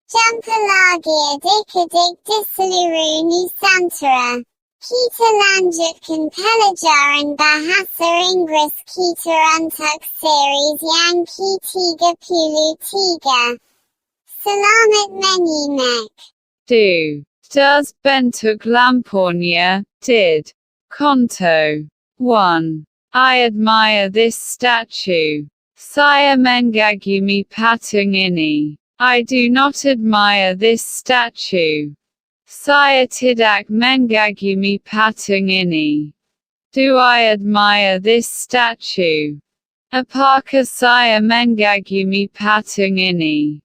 Jumpalagia dikadik disiluru nusantara. Kita lanjutkan pelajaran bahasa Inggris kita untuk series yang ke-33. Selamat menyimak. Do. Does bentuk lampornya, did. Conto. 1. I admire this statue. Saya mengagumi patung ini. I do not admire this statue. Saya tidak mengagumi patung ini. Do I admire this statue? Apakah saya mengagumi patung ini?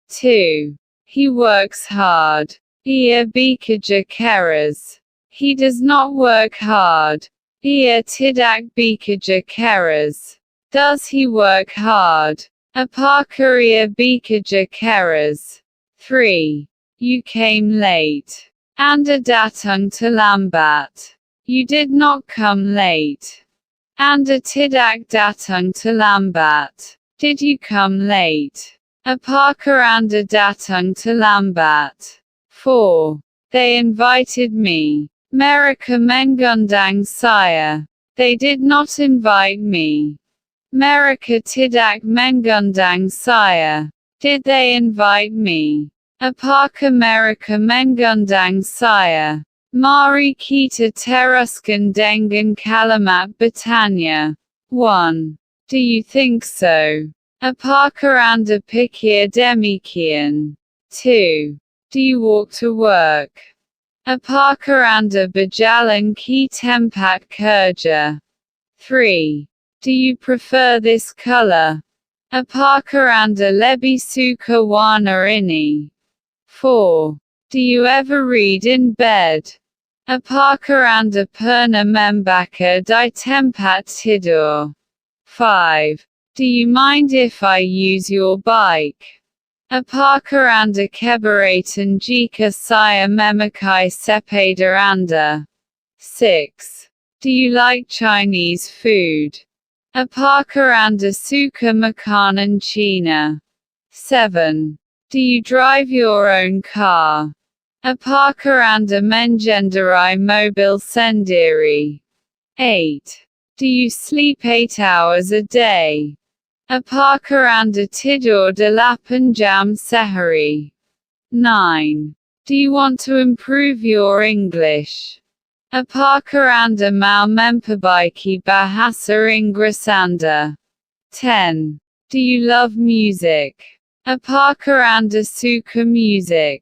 2. He works hard. Ia bekerja keras. He does not work hard. Ia tidak bekerja keras. Does he work hard? Apakah ia bekerja keras? 3. You came late. Anda datang terlambat. You did not come late. Anda tidak datang terlambat. Did you come late? Apakah Anda datang terlambat? 4. They invited me. Mereka mengundang saya. They did not invite me. Mereka tidak mengundang saya. Did they invite me? Apakah mereka mengundang saya? Mari kita teruskan dengan kalimat bertanya. 1. Do you think so? Apakah Anda pikir demikian? 2. Do you walk to work? Apakah Anda berjalan ke tempat kerja? 3. Do you prefer this color? Apakah Anda lebih suka warna ini? 4. Do you ever read in bed? Apakah Anda pernah membaca di tempat tidur? 5. Do you mind if I use your bike? Apakah Anda keberatan jika saya memakai sepeda Anda? 6. Do you like Chinese food? Apakah Anda suka makanan Cina? 7. Do you drive your own car? Apakah Anda mengendarai mobil sendiri? 8. Do you sleep 8 hours a day? Apakah Anda tidur 8 jam sehari? 9. Do you want to improve your English? Apakah Anda mau memperbaiki bahasa Inggris Anda? 10. Do you love music? Apakah Anda suka music?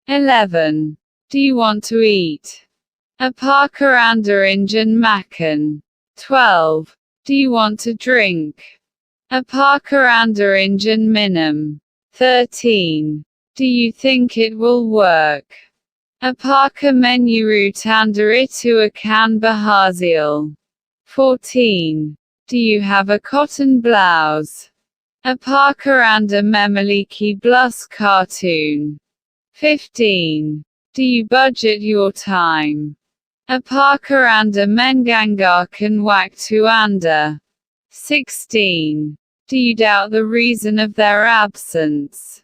11. Do you want to eat? Apakah Anda ingin makan? 12. Do you want to drink? Apakah Anda ingin minum? 13. Do you think it will work? Apakah menurut Anda itu akan berhasil? 14. Do you have a cotton blouse? Apakah Anda memiliki blus cartoon? 15. Do you budget your time? Apakah Anda menganggarkan waktu Anda? 16. Do you doubt the reason of their absence?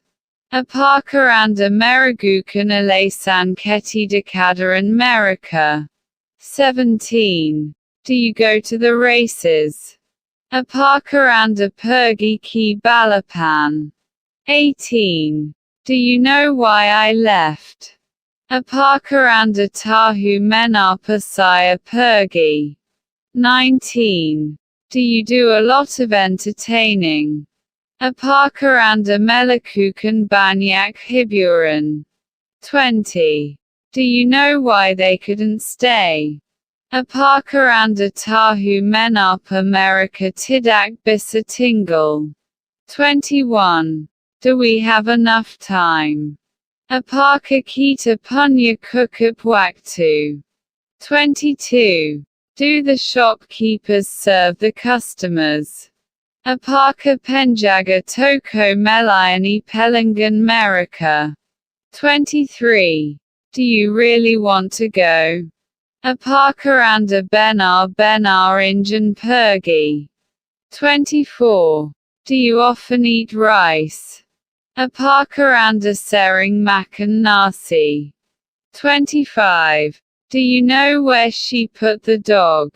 Apakah Anda meragukan alasan ketidakhadiran mereka? 17. Do you go to the races? Apakah Anda pergi ke balapan? 18. Do you know why I left? Apakah Anda tahu mengapa saya pergi? 19. Do you do a lot of entertaining? Apakah Anda melakukan banyak hiburan? 20. Do you know why they couldn't stay? Apakah Anda tahu mengapa mereka tidak bisa tinggal? 21. Do we have enough time? Apakah kita punya cukup waktu? 22. Do the shopkeepers serve the customers? Apakah penjaga toko melayani pelanggan mereka? 23. Do you really want to go? Apakah Anda benar-benar ingin pergi? 24. Do you often eat rice? Apakah sering makan nasi? 25. Do you know where she put the dog?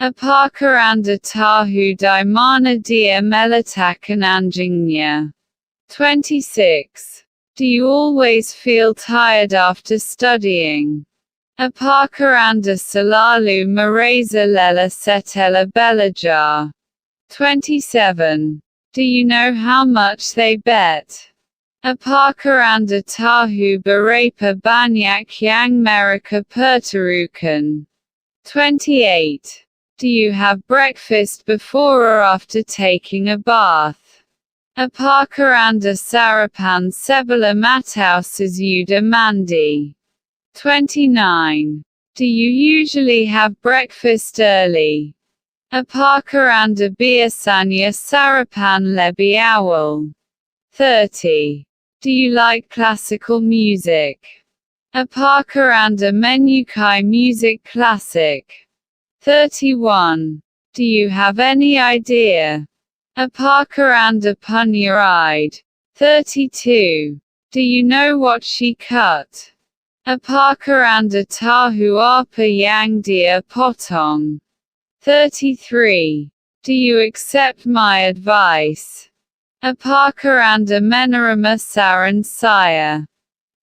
Apakah tahu di mana dia meletakkan anjingnya? 26. Do you always feel tired after studying? Apakah selalu merasa lelah setelah belajar? 27. Do you know how much they bet? Apakah tahu berapa banyak yang mereka pertaruhkan? 28. Do you have breakfast before or after taking a bath? Apakah sarapan sebelum atau sesudah mandi? 29. Do you usually have breakfast early? Apakah biasanya sarapan lebih awal? 30. Do you like classical music? Apakah menyukai music classic? 31. Do you have any idea? Apakah punya ide? 32. Do you know what she cut? Apakah tahu apa yang dia potong? 33. Do you accept my advice? Apakah menerima saran saya?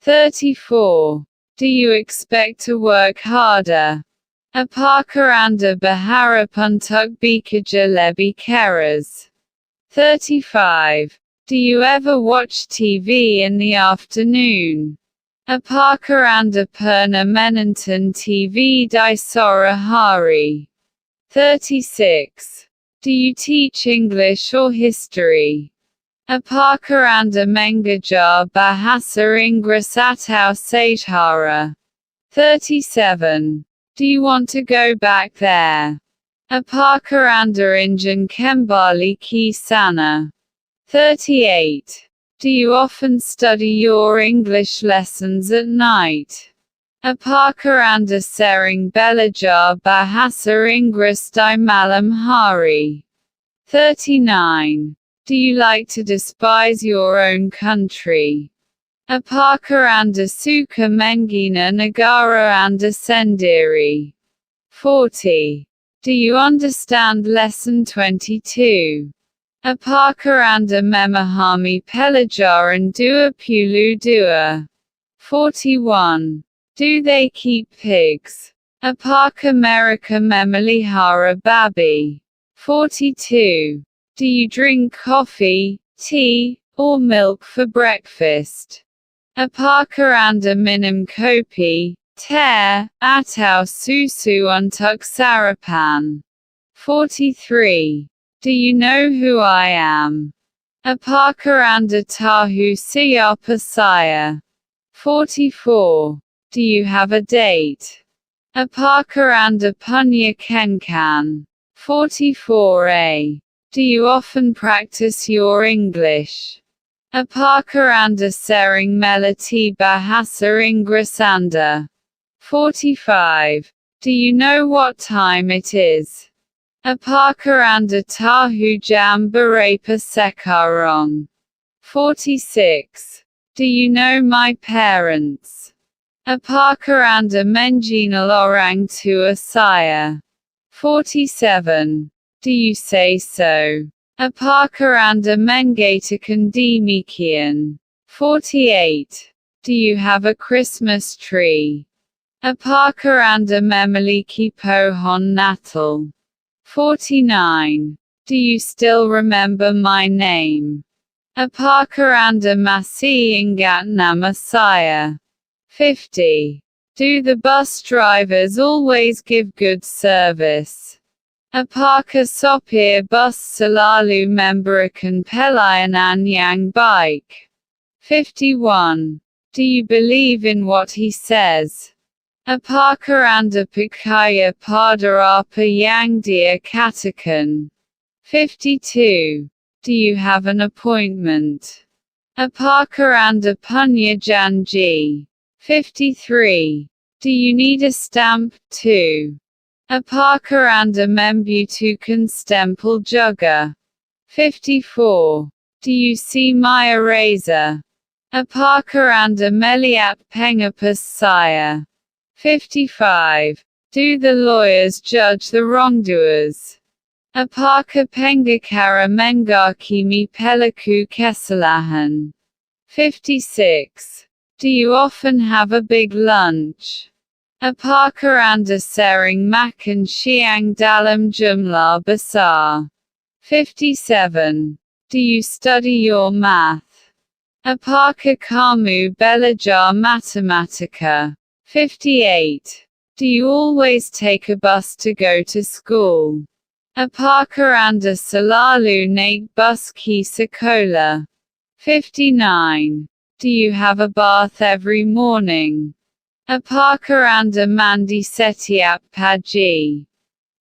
34. Do you expect to work harder? Apakah berharap untuk bekerja lebih keras? 35. Do you ever watch TV in the afternoon? Apakah pernah menonton TV di sore hari? 36. Do you teach English or history? Apakah mengajar bahasa Inggris atau sejarah? 37. Do you want to go back there? Apakah ingin kembali ke sana? 38. Do you often study your English lessons at night? Apakah sering belajar bahasa Inggris di malam hari? 39. Do you like to despise your own country? Apakah suka menghina negara anda sendiri? 40. Do you understand lesson 22? Apakah memahami pelajaran 22? 41. Do they keep pigs? Apakah mereka memelihara babi? 42. Do you drink coffee, tea, or milk for breakfast? Apakah minum kopi, teh, atau susu untuk sarapan? 43. Do you know who I am? Apakah tahu siapa saya? 44. Do you have a date? Apakah punya kencan? 44a. Do you often practice your English? Apakah sering melatih bahasa Inggris anda? 45. Do you know what time it is? Apakah tahu jam berapa sekarang? 46. Do you know my parents? Apakah mengenal orang tua saya? 47. Do you say so? Apakah mengatakan demikian? 48. Do you have a Christmas tree? Apakah memiliki pohon Natal? 49. Do you still remember my name? Apakah masih ingat nama saya? 50. Do the bus drivers always give good service? Apakah sopir bus selalu memberikan pelayanan yang baik? 51. Do you believe in what he says? Apakah percaya pada apa yang dia katakan? 52. Do you have an appointment? Apakah punya janji? 53. Do you need a stamp, too? Apakah membutuhkan stempel juga? 54. Do you see my eraser? Apakah anda melihat pengapus saya? 55. Do the lawyers judge the wrongdoers? Apakah pengacara menghakimi pelaku kesalahan? 56. Do you often have a big lunch? Apakah anda sering makan siang dalam jumlah besar? 57. Do you study your math? Apakah kamu belajar matematika? 58. Do you always take a bus to go to school? Apakah anda selalu naik bus ke sekolah? 59. Do you have a bath every morning? Apakah anda mandi setiap pagi?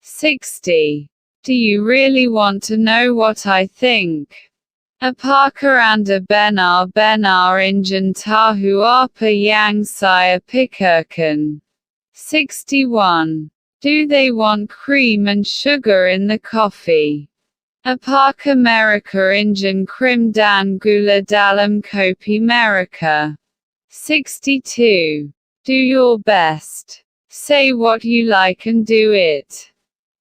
60. Do you really want to know what I think? Apakah anda benar-benar ingin tahu apa yang saya pikirkan? 61. Do they want cream and sugar in the coffee? Apakah mereka ingin krim dan gula dalam kopi mereka? 62. Do your best. Say what you like and do it.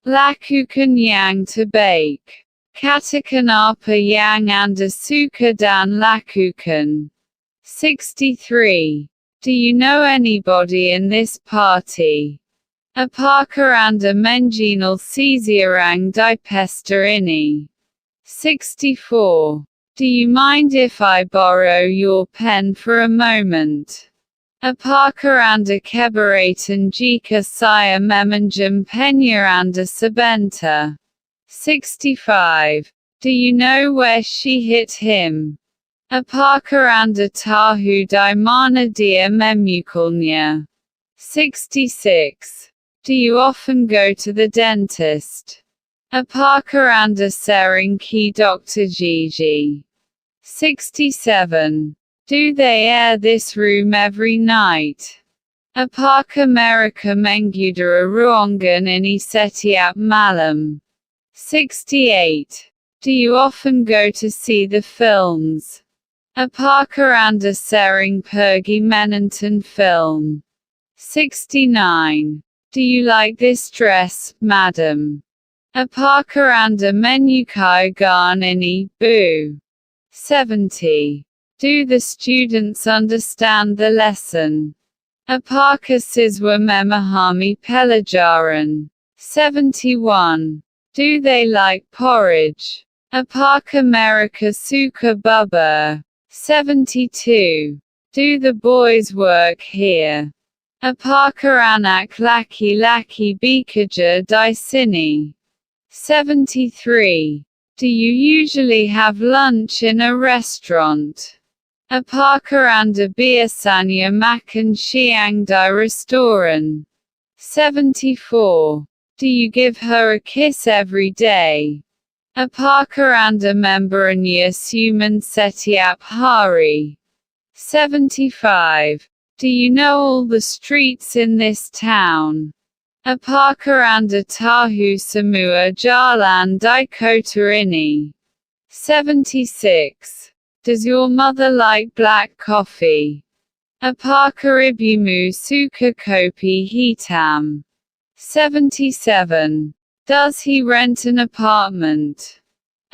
Lakukan yang terbaik. Katakan apa yang anda suka dan lakukan. 63. Do you know anybody in this party? Apakah anda mengenal seseorang di pesta ini? 64. Do you mind if I borrow your pen for a moment? Apakah anda keberatan jika saya meminjam pennya anda sebentar? 65. Do you know where she hit him? Apakah anda tahu di mana dia memukulnya? 66. Do you often go to the dentist? Apakah anda sering ke dokter gigi? 67. Do they air this room every night? Apakah mereka mengudara ruangan ini setiap malam? 68. Do you often go to see the films? Apakah anda sering pergi menonton film? 69. Do you like this dress, madam? Apakah anda menyukai gaun ini, Bu? 70. Do the students understand the lesson? Apakah siswa memahami pelajaran? 71. Do they like porridge? Apakah mereka suka bubur? 72. Do the boys work here? Apakah anak laki-laki bekerja di sini? 73. Do you usually have lunch in a restaurant? Apakah anda biasanya makan siang di restoran? 74. Do you give her a kiss every day? Apakah anda memberinya ciuman setiap hari? 75. Do you know all the streets in this town? Apakah anda tahu semua jalan di kota ini? 76. Does your mother like black coffee? Apakah ibumu suka kopi hitam? 77. Does he rent an apartment?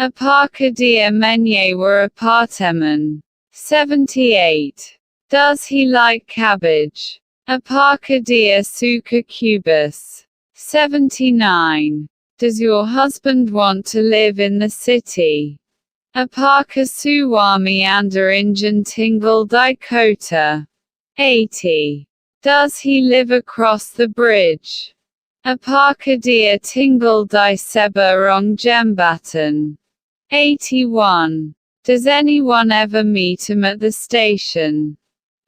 Apakah dia menyewa apartemen? 78. Does he like cabbage? Apakah dia suka kubis? 79. Does your husband want to live in the city? Apakah suami anda ingin tinggal di kota? 80. Does he live across the bridge? Apakah dia tinggal di seberang jembatan? 81. Does anyone ever meet him at the station?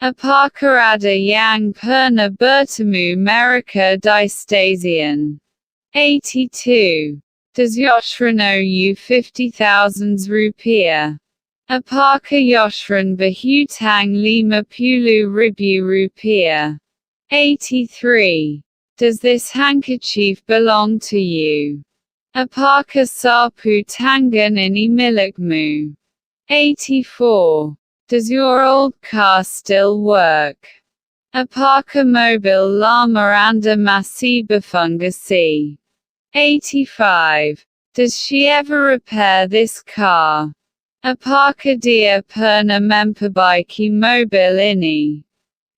Apakah ada yang pernah bertemu mereka di stasiun? 82. Does Yoshran owe you 50,000 rupiah? Apakah Yoshran berhutang 50,000 rupiah? 83. Does this handkerchief belong to you? Apakah sapu tangan ini milikmu? 84. Does your old car still work? Apakah mobil lama anda masih berfungsi? 85. Does she ever repair this car? Apakah dia pernah memperbaiki mobil ini?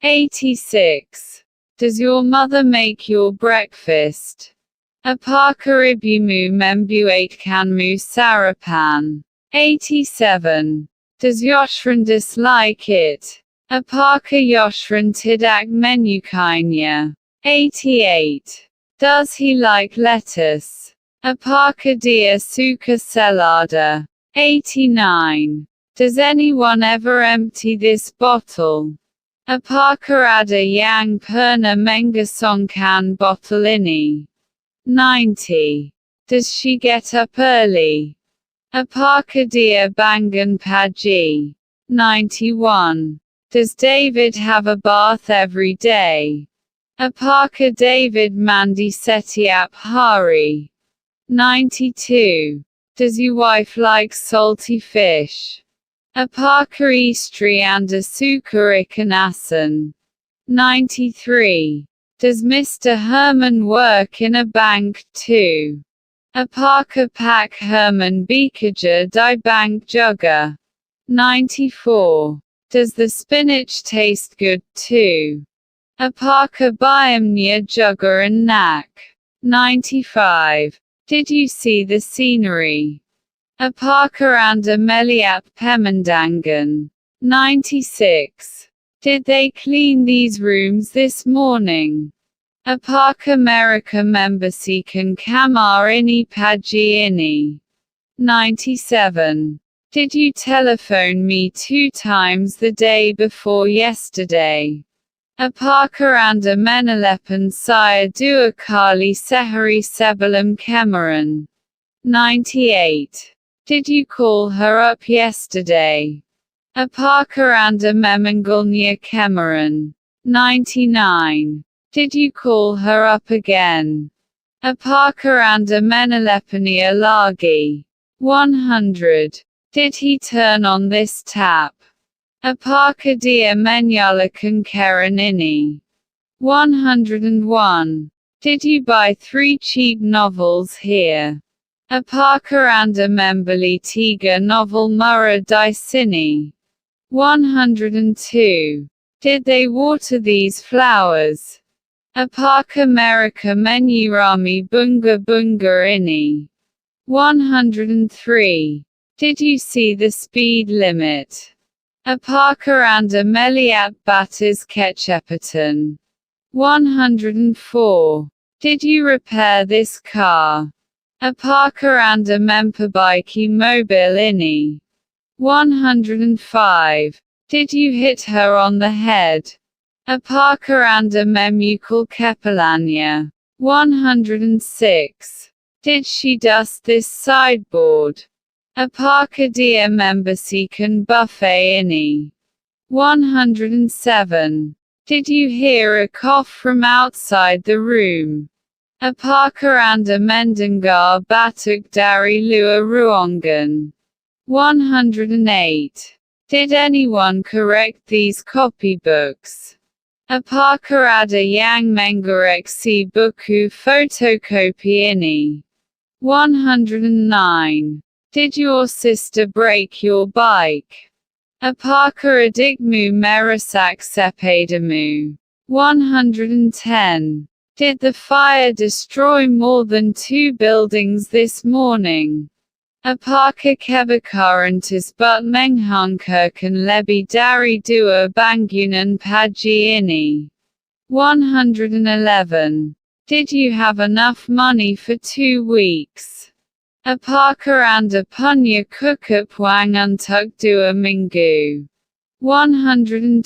86. Does your mother make your breakfast? Apakah ibumu membuatkanmu sarapan? 87. Does Yoshran dislike it? Apakah Yoshran tidak menyukainya? 88. Does he like lettuce? Apakah dia suka selada? 89. Does anyone ever empty this bottle? Apakah ada yang pernah mengosongkan botol ini? 90. Does she get up early? Apakah dia bangun pagi? 91. Does David have a bath every day? Apakah David mandi setiap hari? 92. Does your wife like salty fish? Apakah istri anda suka ikan asin? 93. Does Mr. Herman work in a bank too? Apakah Pak Herman bekerja di bank juga? 94. Does the spinach taste good too? Apakah bayamnya juga enak? 95. Did you see the scenery? Apakah anda melihat pemandangan? 96. Did they clean these rooms this morning? Apakah mereka membersihkan kamar ini pagi ini? 97. Did you telephone me 2 times the day before yesterday? Apakah anda menelepon saya 2 kali sehari sebelum kemarin? 98. Did you call her up yesterday? Apakah anda memanggilnya kemarin? 99. Did you call her up again? Apakah anda meneleponinya lagi? 100. Did he turn on this tap? Apakah dia menyalakan keran ini? 101. Did you buy 3 cheap novels here? Apakah anda membeli 3 novel murah di sini? 102. Did they water these flowers? Apakah mereka menyirami bunga-bunga ini? 103. Did you see the speed limit? Apakah anda melihat batas kecepatan? 104. Did you repair this car? Apakah anda memperbaiki mobil ini? 105. Did you hit her on the head? Apakah anda memukul kepalanya? 106. Did she dust this sideboard? Apakah dia membersihkan buffet ini? 107. Did you hear a cough from outside the room? Apakah anda mendengar batuk dari luar ruangan? 108. Did anyone correct these copybooks? Apakah ada yang mengoreksi buku fotokopi ini? 109. Did your sister break your bike? Apakah adikmu merusak sepedamu? 110. Did the fire destroy more than 2 buildings this morning? Apakah kebakaran tersebut menghancurkan lebih dari 2 bangunan pagi ini? 111. Did you have enough money for 2 weeks? Apakah anda punya cukup uang untuk 2 minggu? 112.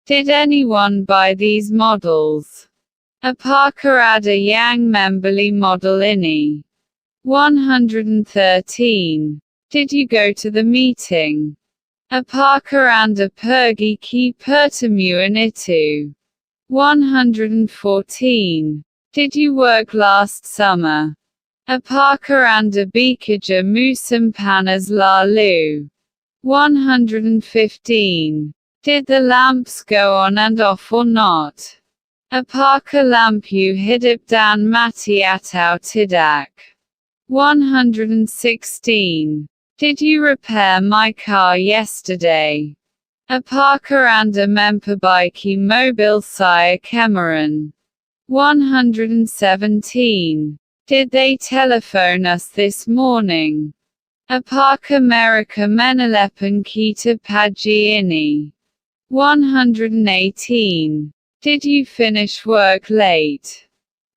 Did anyone buy these models? Apakah ada yang membeli model ini? 113. Did you go to the meeting? Apakah anda pergi ke pertemuan itu? 114. Did you work last summer? Apakah anda bekerja musim panas lalu? 115. Did the lamps go on and off or not? Apakah lampu hidup dan mati atau tidak? 116. Did you repair my car yesterday? Apakah Anda memperbaiki mobil saya kemarin? 117. Did they telephone us this morning? Apakah mereka menelepon kita pagi ini? 118. Did you finish work late?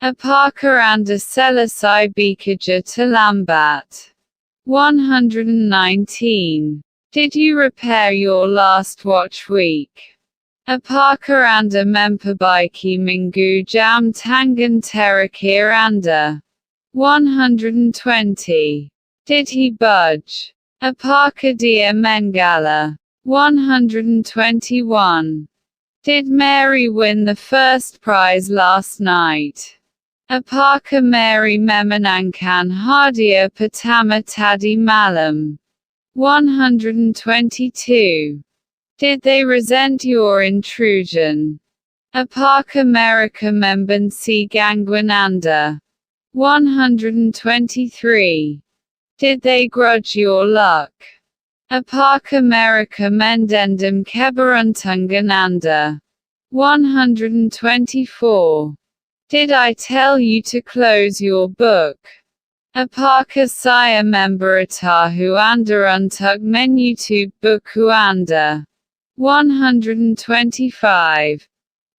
Apakah Anda selesai bekerja terlambat? 119. Did you repair your last watch week? Apakah Anda memperbaiki minggu jam tangan terakhir Anda? 120. Did he budge? Apakah dia mengalah? 121. Did Mary win the first prize last night? Apakah Mary memenangkan hadiah pertama tadi malam? 122. Did they resent your intrusion? Apakah mereka membenci gangguan Anda? 123. Did they grudge your luck? Apakah mereka mendendam keberuntungan Anda? 124. Did I tell you to close your book? Apakah saya memberitahu Anda untuk menutup buku Anda? 125.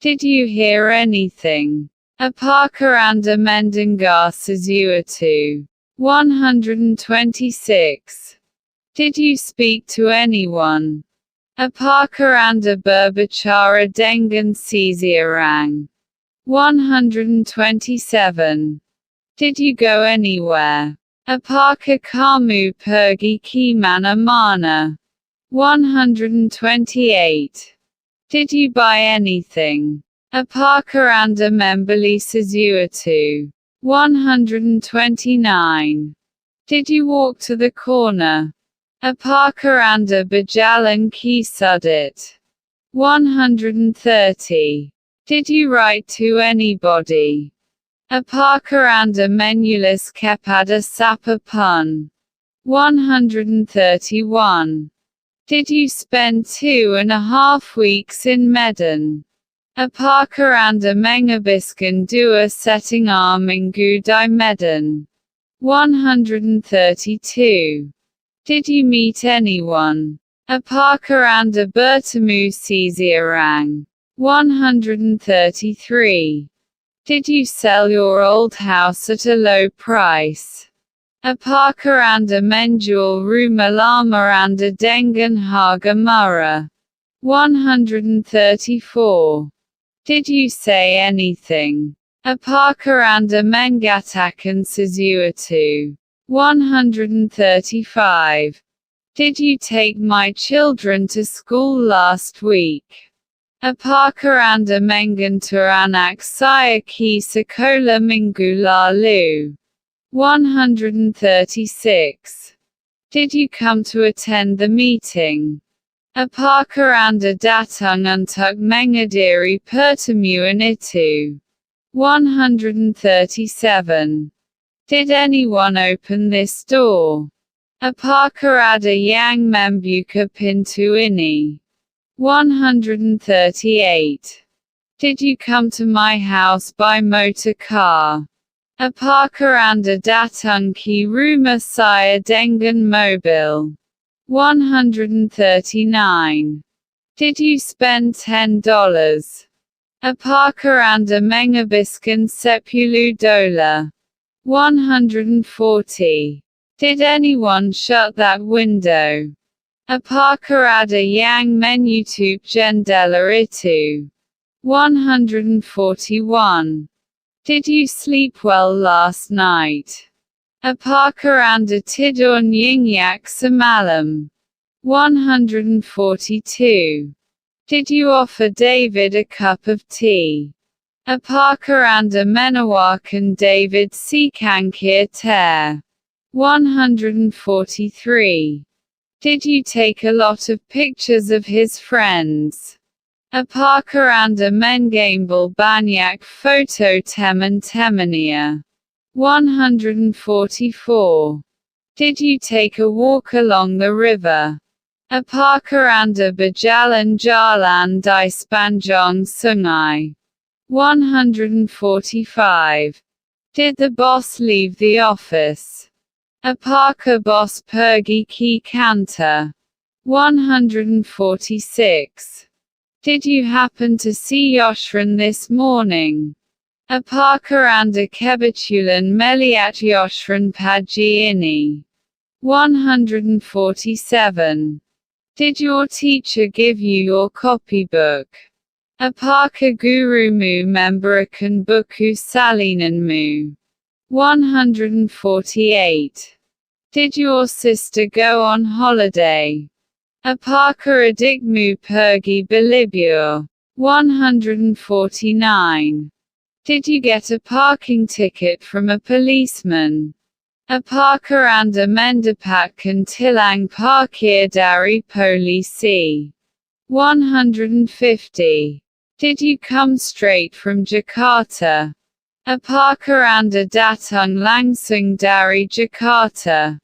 Did you hear anything? Apakah Anda mendengar sesuatu? 126. Did you speak to anyone? Apakah Anda berbicara dengan seseorang? 127. Did you go anywhere? Apakah kamu pergi ke mana-mana? 128. Did you buy anything? Apakah Anda membeli sesuatu? 129. Did you walk to the corner? Apakah Anda berjalan ke sudut? 130. Did you write to anybody? Apakah Anda menulis kepada siapa pun? 131. Did you spend 2.5 weeks in Medan? Apakah Anda menghabiskan 2,5 minggu di Medan? 132. Did you meet anyone? Apakah Anda bertemu seseorang? 133. Did you sell your old house at a low price? Apakah Anda menjual rumah lama Anda dengan harga murah? 134. Did you say anything? Apakah Anda mengatakan sesuatu? 135. Did you take my children to school last week? Apakah Anda mengantar anak saya ke sekolah minggu lalu? 136. Did you come to attend the meeting? Apakah Anda datang untuk menghadiri pertemuan itu? 137. Did anyone open this door? Apakah ada yang membuka pintu ini? 138. Did you come to my house by motor car? Apakah Anda datang ke rumah saya dengan mobil? 139. Did you spend $10? Apakah Anda menghabiskan $10? 140. Did anyone shut that window? Apakah ada yang menutup jendela itu? 141. Did you sleep well last night? Apakah Anda tidur nyenyak semalam? 142. Did you offer David a cup of tea? Apakah Anda menawarkan David secangkir teh? 143. Did you take a lot of pictures of his friends? Apakah Anda mengambil banyak foto teman-temannya? 144. Did you take a walk along the river? Apakah Anda berjalan-jalan di sepanjang sungai? 145. Did the boss leave the office? Apakah bos pergi ke kantor? 146. Did you happen to see Yoshran this morning? Apakah Anda kebetulan melihat Yoshran pagi ini? 147. Did your teacher give you your copybook? Apakah gurumu memberikan buku salinanmu? 148. Did your sister go on holiday? Apakah adikmu pergi berlibur? 149. Did you get a parking ticket from a policeman? Apakah Anda mendapatkan tilang parkir dari polisi? 150. Did you come straight from Jakarta? Apakah Anda datang langsung dari Jakarta?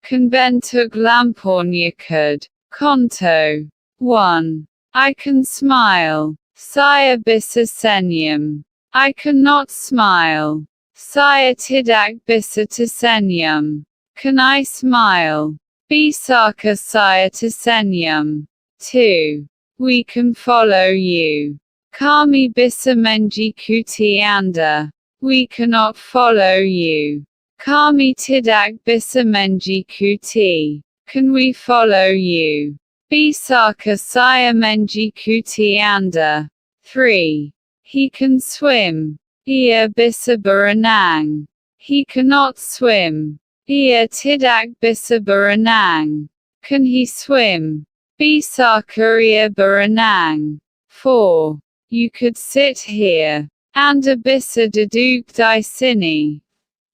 Bentuk lampornya kud. Konto. 1. I can smile. Saya bisa senyum. I cannot smile. Saya tidak bisa tersenyum. Can I smile? Bisakah saya tersenyum? 2. We can follow you. Kami bisa mengikuti Anda. We cannot follow you. Kami tidak bisa mengikuti. Can we follow you? Bisakah saya mengikuti Anda? 3. He can swim. Ia bisa berenang. He cannot swim. Ia tidak bisa berenang. Can he swim? Bisakah ia berenang? 4. You could sit here. Anda bisa duduk di sini.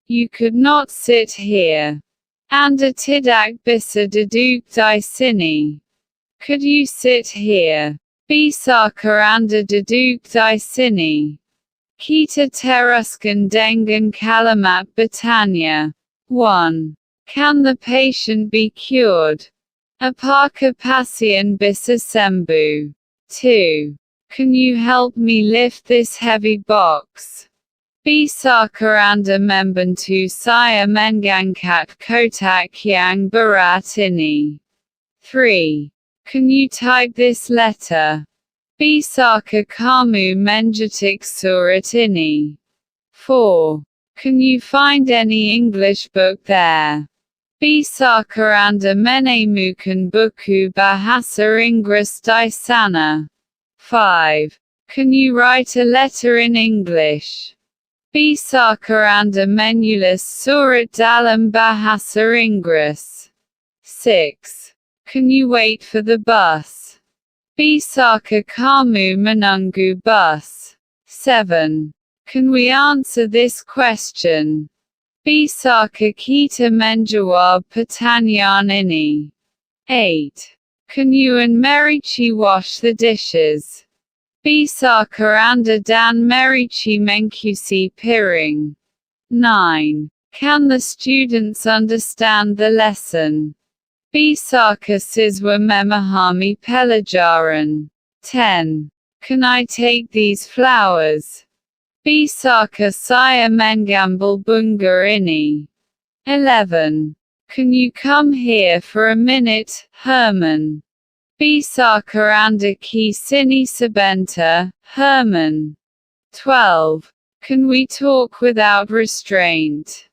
You could not sit here. Anda tidak bisa duduk di sini. Could you sit here? Bisakah Anda duduk di sini? Kita teruskan dengan kalimat bertanya. 1. Can the patient be cured? Apakah pasien bisa sembuh? 2. Can you help me lift this heavy box? Bisakah Anda membantu saya mengangkat kotak yang berat ini? 3. Can you type this letter? Bisakah kamu mencetak surat ini? 4. Can you find any English book there? Bisakah Anda menemukan buku bahasa Inggris di sana? 5. Can you write a letter in English? Bisakah Anda menulis surat dalam bahasa Inggris? 6. Can you wait for the bus? Bisakah kamu menunggu bus? 7. Can we answer this question? Bisakah kita menjawab pertanyaan ini? 8. Can you and Merici wash the dishes? Bisakah Anda dan Merici mencuci piring? 9. Can the students understand the lesson? Bisakah siswa memahami pelajaran? 10. Can I take these flowers? Bisakah saya mengambil bunga ini? 11. Can you come here for a minute, Herman? Bisakah Anda ke sini sebentar, Herman? 12. Can we talk without restraint?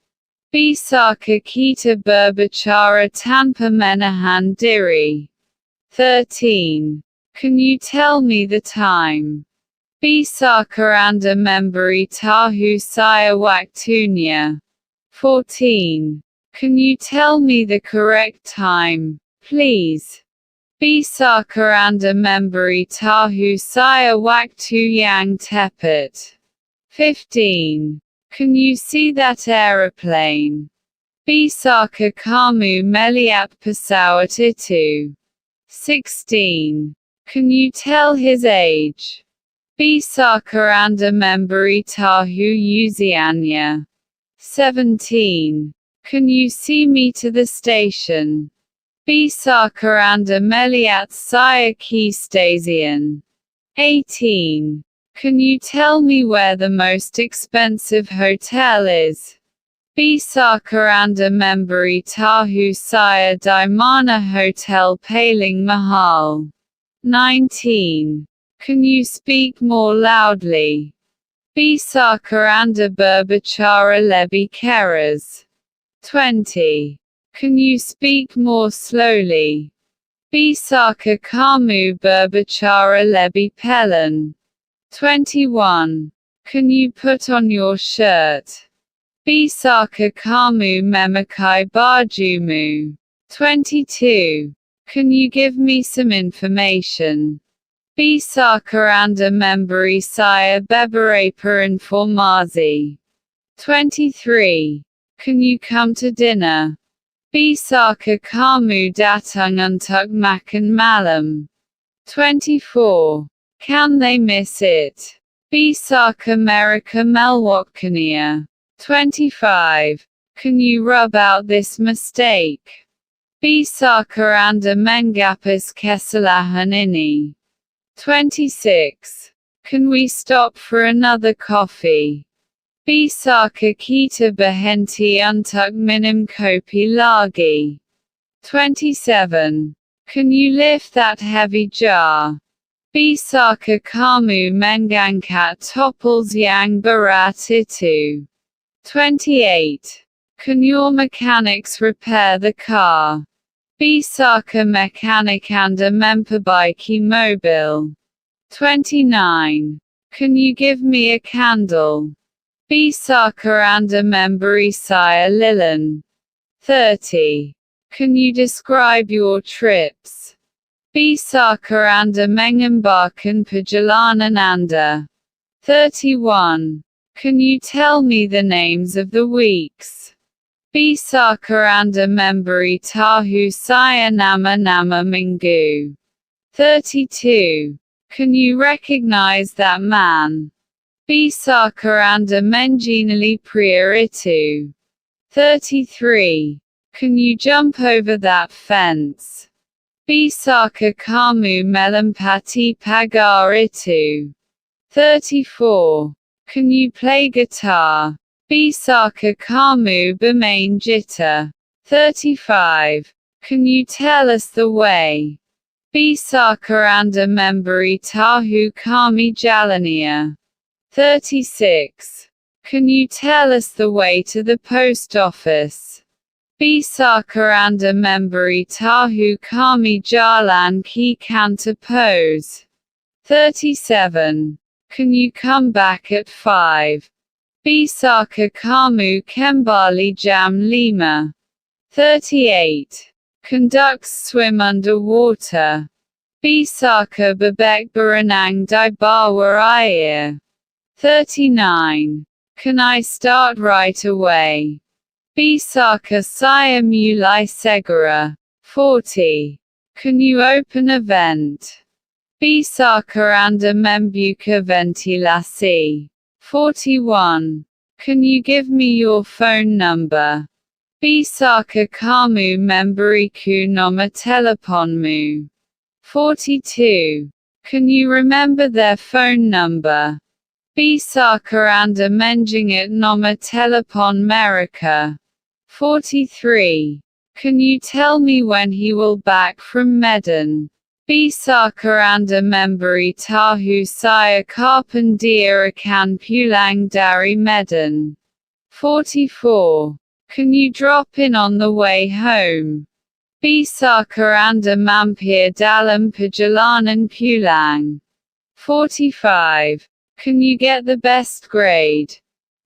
Bisakah kita berbicara tanpa menahan diri? 13. Can you tell me the time? Bisakah Anda memberitahu saya waktunya? 14. Can you tell me the correct time, please? Bisakah Anda memberitahu saya waktu yang tepat? 15. Can you see that aeroplane? Bisa ka kamu melihat pesawat itu? 16. Can you tell his age? Bisa ka anda memberitahu usianya? 17. Can you see me to the station? Bisa ka anda melihat saya ke stasiun? 18. Can you tell me where the most expensive hotel is? Bisa ka anda memberitahu saya di mana hotel paling mahal? 19. Can you speak more loudly? Bisa ka anda berbicara lebih keras? 20. Can you speak more slowly? Bisa ka kamu berbicara lebih pelan? 21. Can you put on your shirt? Bisa ka kamu memakai bajumu? 22. Can you give me some information? Bisa ka anda memberi saya beberapa informasi? 23. Can you come to dinner? Bisa ka kamu datang untuk makan malam? 24. Can they miss it? Bisa ka mereka melewatkannya? 25. Can you rub out this mistake? Bisa ka anda menghapus kesalahan ini? 26. Can we stop for another coffee? Bisa ka kita berhenti untuk minum kopi lagi? 27. Can you lift that heavy jar? Bisa ka kamu mengangkat topples yang berat itu? 28. Can your mechanics repair the car? Bisa ka mekanik anda memperbaiki mobil? 29. Can you give me a candle? Bisa ka anda memberi saya lilin? 30. Can you describe your trips? Bisa ka anda menggambarkan perjalanan anda? 31. Can you tell me the names of the weeks? Bisa ka anda memberitahu saya nama-nama minggu? 32. Can you recognize that man? Bisa ka anda mengenali pria itu? 33. Can you jump over that fence? Bisa ka kamu melempati pagar itu? 34. Can you play guitar? Bisa ka kamu bermain gitar? 35. Can you tell us the way? Bisa ka anda memberitahu kami jalannya? 36. Can you tell us the way to the post office? Bisa ka anda memberitahu kami jalan ke kantor pos? 37. Can you come back at 5? Bisa ka kamu kembali jam 5? 38. Can ducks swim underwater? Bisa ka bebek berenang di bawah air? 39. Can I start right away? Bisa ka saya mulai segera? 40. Can you open a vent? Bisa ka anda membuka ventilasi? 41. Can you give me your phone number? Bisa ka kamu memberiku nomor teleponmu? 42. Can you remember their phone number? Bisa ka anda mengingat nomor telepon mereka? 43. Can you tell me when he will back from Medan? Bisa ka anda memberitahu saya kapan dia akan pulang dari Medan? 44. Can you drop in on the way home? Bisa ka anda mampir dalam perjalanan pulang? 45. Can you get the best grade?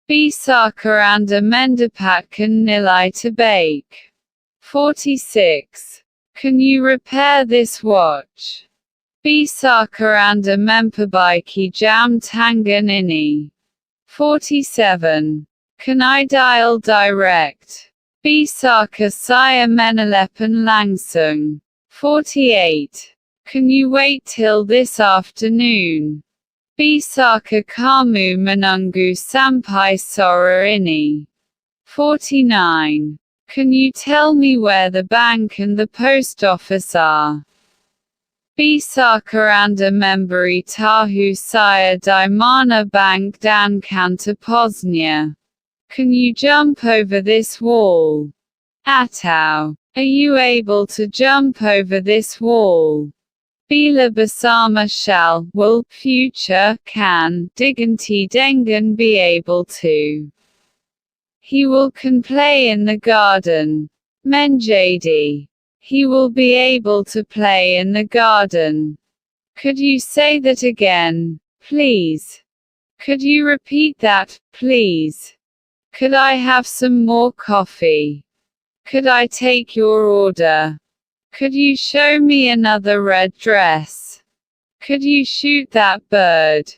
Bisa ka anda mendapatkan nilai terbaik? 46. Can you repair this watch? Bisa ka anda memperbaiki jam tangan ini? 47. Can I dial direct? Bisa ke saya menelpon langsung? 48. Can you wait till this afternoon? Bisa ke kamu menunggu sampai sore ini? 49. Can you tell me where the bank and the post office are? Bisa ke Anda memberi tahu saya di mana bank dan kantor posnya? Can you jump over this wall? Atau, are you able to jump over this wall? Bila bersama shall, will, future, can, diganti dengan be able to. He can play in the garden. Menjadi. He will be able to play in the garden. Could you say that again, please? Could you repeat that, please? Could I have some more coffee? Could I take your order? Could you show me another red dress? Could you shoot that bird?